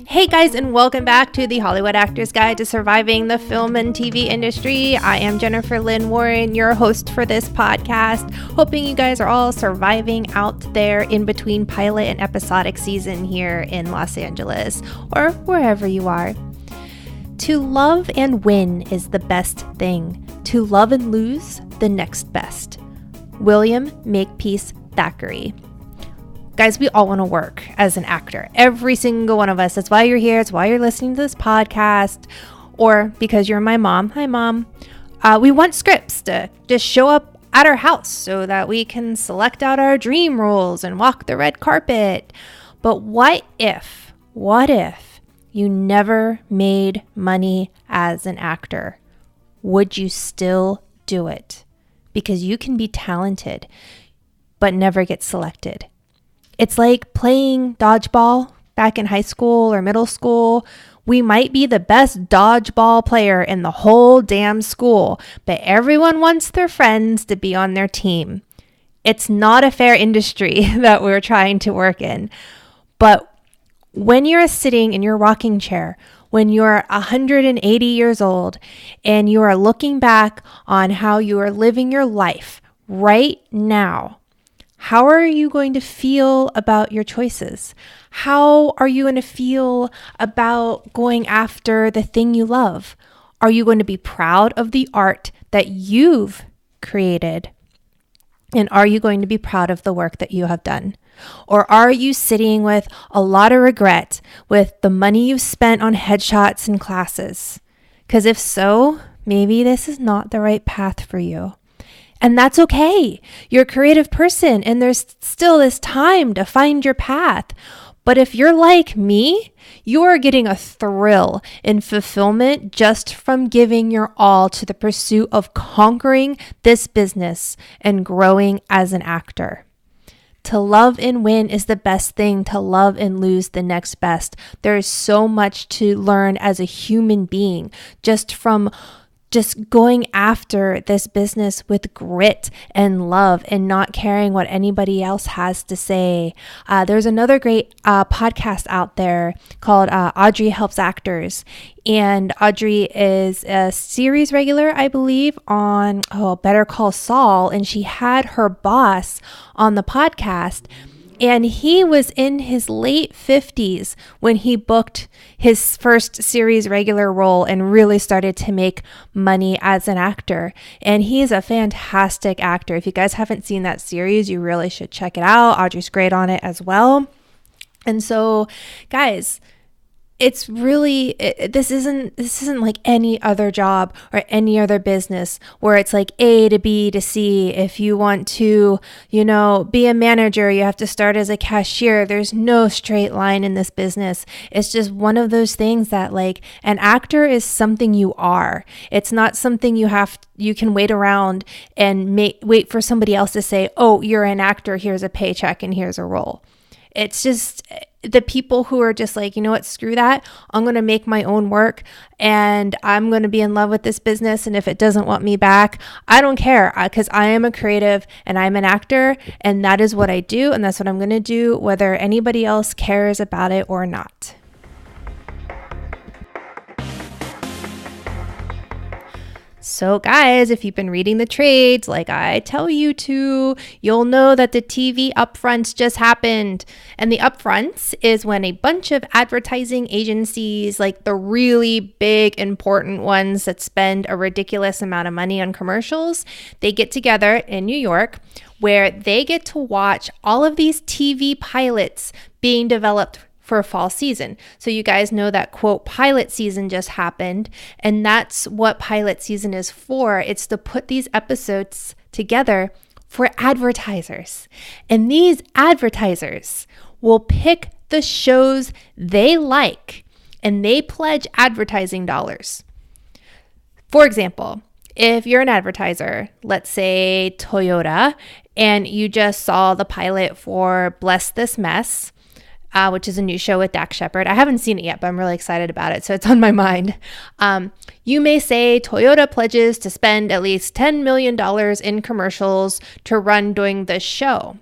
Hey guys, and welcome back to the Hollywood Actors Guide to Surviving the Film and TV Industry. I am Jennifer Lynn Warren, your host for this podcast. Hoping you guys are all surviving out there in between pilot and episodic season here in Los Angeles or wherever you are. To love and win is the best thing. To love and lose, the next best. William Makepeace Thackeray. Guys, we all want to work as an actor. Every single one of us. That's why you're here. It's why you're listening to this podcast. Or because you're my mom. Hi, Mom. We want scripts to just show up at our house so that we can select out our dream roles and walk the red carpet. But what if you never made money as an actor? Would you still do it? Because you can be talented, but never get selected. It's like playing dodgeball back in high school or middle school. We might be the best dodgeball player in the whole damn school, but everyone wants their friends to be on their team. It's not a fair industry that we're trying to work in. But when you're sitting in your rocking chair, when you're 180 years old and you are looking back on how you are living your life right now, how are you going to feel about your choices? How are you going to feel about going after the thing you love? Are you going to be proud of the art that you've created? And are you going to be proud of the work that you have done? Or are you sitting with a lot of regret with the money you've spent on headshots and classes? Because if so, maybe this is not the right path for you. And that's okay. You're a creative person and there's still this time to find your path. But if you're like me, you are getting a thrill and fulfillment just from giving your all to the pursuit of conquering this business and growing as an actor. To love and win is the best thing. To love and lose, the next best. There is so much to learn as a human being just from going after this business with grit and love and not caring what anybody else has to say. There's another great podcast out there called Audrey Helps Actors. And Audrey is a series regular, I believe, on Better Call Saul. And she had her boss on the podcast. And he was in his late 50s when he booked his first series regular role and really started to make money as an actor. And he's a fantastic actor. If you guys haven't seen that series, you really should check it out. Audrey's great on it as well. And so, guys, it's really, this isn't like any other job or any other business where it's like A to B to C. If you want to, be a manager, you have to start as a cashier. There's no straight line in this business. It's just one of those things that like an actor is something you are. It's not something you can wait around and wait for somebody else to say, oh, you're an actor. Here's a paycheck and here's a role. It's just the people who are just like, you know what, screw that. I'm going to make my own work and I'm going to be in love with this business. And if it doesn't want me back, I don't care because I am a creative and I'm an actor and that is what I do. And that's what I'm going to do, whether anybody else cares about it or not. So guys, if you've been reading the trades like I tell you to, you'll know that the TV Upfronts just happened. And the Upfronts is when a bunch of advertising agencies, like the really big important ones that spend a ridiculous amount of money on commercials, they get together in New York where they get to watch all of these TV pilots being developed for a fall season. So you guys know that quote pilot season just happened, and that's what pilot season is for. It's to put these episodes together for advertisers. And these advertisers will pick the shows they like and they pledge advertising dollars. For example, if you're an advertiser, let's say Toyota, and you just saw the pilot for Bless This Mess, which is a new show with Dax Shepard. I haven't seen it yet, but I'm really excited about it, so it's on my mind. You may say Toyota pledges to spend at least $10 million in commercials to run during the show.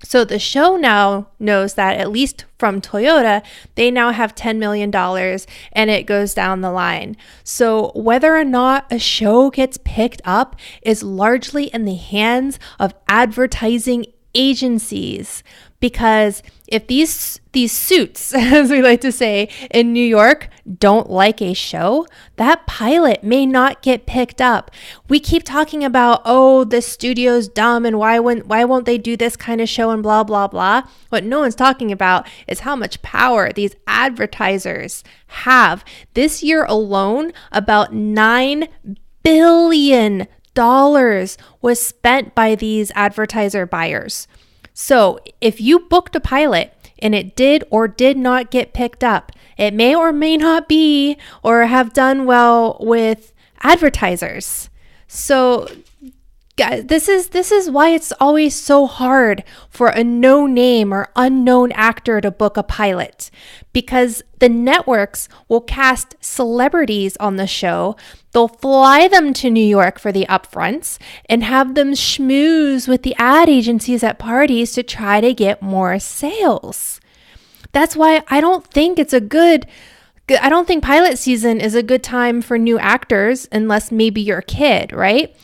So the show now knows that, at least from Toyota, they now have $10 million and it goes down the line. So whether or not a show gets picked up is largely in the hands of advertising agencies. Because if these suits, as we like to say in New York, don't like a show, that pilot may not get picked up. We keep talking about, oh, the studio's dumb and why won't they do this kind of show and blah, blah, blah. What no one's talking about is how much power these advertisers have. This year alone, about $9 billion was spent by these advertiser buyers. So if you booked a pilot and it did or did not get picked up, it may or may not be or have done well with advertisers. So guys, this is why it's always so hard for a no-name or unknown actor to book a pilot, because the networks will cast celebrities on the show. They'll fly them to New York for the upfronts and have them schmooze with the ad agencies at parties to try to get more sales. That's why I don't think pilot season is a good time for new actors unless maybe you're a kid, right?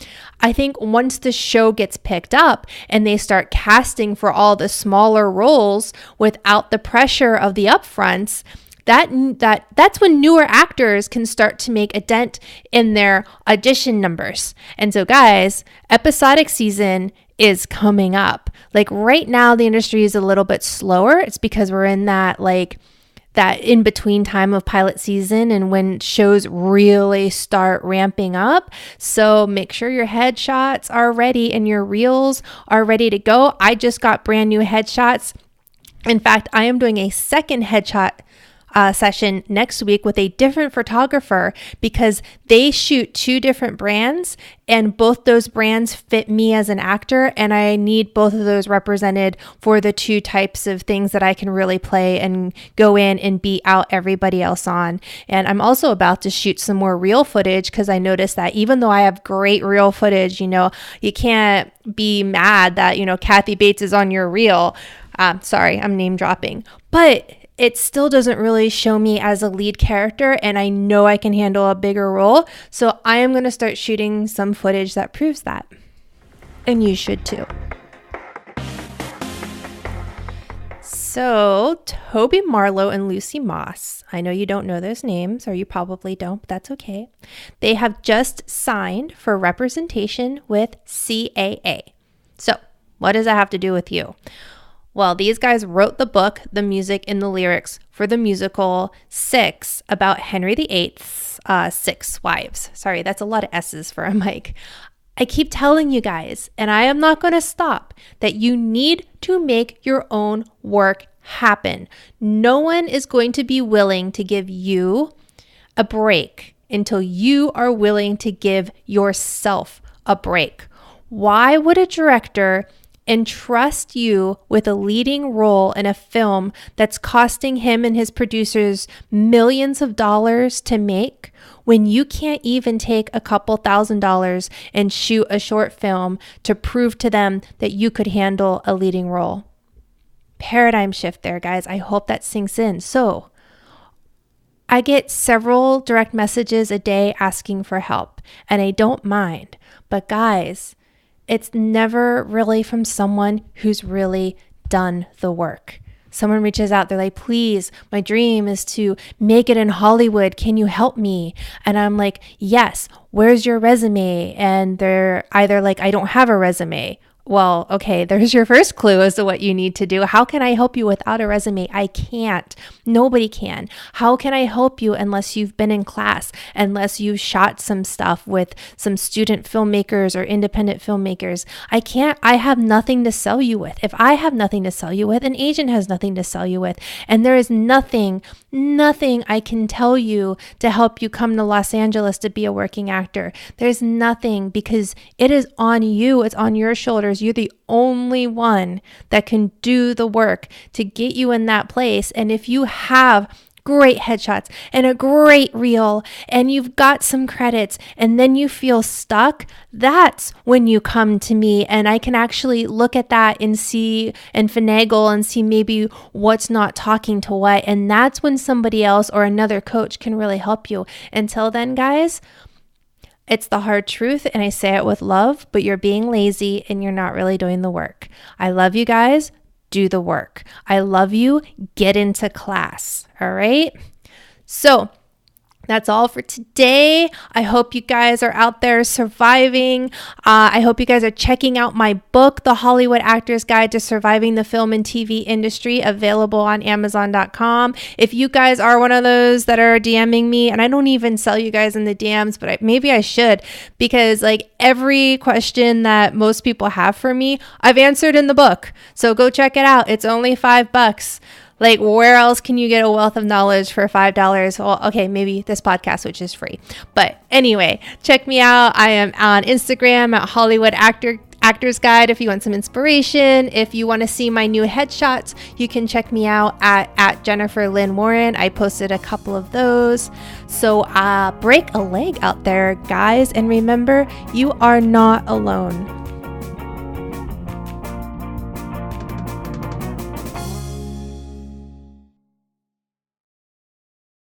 I think once the show gets picked up and they start casting for all the smaller roles without the pressure of the upfronts, that's when newer actors can start to make a dent in their audition numbers. And so guys, episodic season is coming up. Like right now, the industry is a little bit slower. It's because we're in that in between time of pilot season and when shows really start ramping up. So make sure your headshots are ready and your reels are ready to go. I just got brand new headshots. In fact, I am doing a second headshot session next week with a different photographer because they shoot two different brands and both those brands fit me as an actor, and I need both of those represented for the two types of things that I can really play and go in and beat out everybody else on. And I'm also about to shoot some more reel footage because I noticed that even though I have great reel footage, you can't be mad that, Kathy Bates is on your reel. Sorry, I'm name dropping, but it still doesn't really show me as a lead character, and I know I can handle a bigger role. So I am going to start shooting some footage that proves that. And you should too. So Toby Marlowe and Lucy Moss, I know you don't know those names, or you probably don't, but that's okay. They have just signed for representation with CAA. So what does that have to do with you? Well, these guys wrote the book, the music, and the lyrics for the musical Six about Henry VIII's 6 wives. Sorry, that's a lot of S's for a mic. I keep telling you guys, and I am not going to stop, that you need to make your own work happen. No one is going to be willing to give you a break until you are willing to give yourself a break. Why would a director entrust you with a leading role in a film that's costing him and his producers millions of dollars to make when you can't even take a couple $1,000s and shoot a short film to prove to them that you could handle a leading role? Paradigm shift there, guys. I hope that sinks in. So I get several direct messages a day asking for help, and I don't mind. But guys, it's never really from someone who's really done the work. Someone reaches out, they're like, please, my dream is to make it in Hollywood. Can you help me? And I'm like, yes, where's your resume? And they're either like, I don't have a resume. Well, okay, there's your first clue as to what you need to do. How can I help you without a resume? I can't. Nobody can. How can I help you unless you've been in class, unless you've shot some stuff with some student filmmakers or independent filmmakers? I can't. I have nothing to sell you with. If I have nothing to sell you with, an agent has nothing to sell you with. And there is nothing I can tell you to help you come to Los Angeles to be a working actor. There's nothing, because it is on you. It's on your shoulders. You're the only one that can do the work to get you in that place. And if you have great headshots and a great reel, and you've got some credits, and then you feel stuck, that's when you come to me, and I can actually look at that and see and finagle and see maybe what's not talking to what. And that's when somebody else or another coach can really help you. Until then, guys, it's the hard truth, and I say it with love, but you're being lazy and you're not really doing the work. I love you guys. Do the work. I love you. Get into class. All right. So that's all for today. I hope you guys are out there surviving. I hope you guys are checking out my book, The Hollywood Actor's Guide to Surviving the Film and TV Industry, available on Amazon.com. If you guys are one of those that are DMing me, and I don't even sell you guys in the DMs, but maybe I should, because like every question that most people have for me, I've answered in the book. So go check it out. It's only $5. Like, where else can you get a wealth of knowledge for $5? Well, okay, maybe this podcast, which is free. But anyway, check me out. I am on Instagram at Hollywood Actor's Guide if you want some inspiration. If you want to see my new headshots, you can check me out at Jennifer Lynn Warren. I posted a couple of those. So break a leg out there, guys. And remember, you are not alone.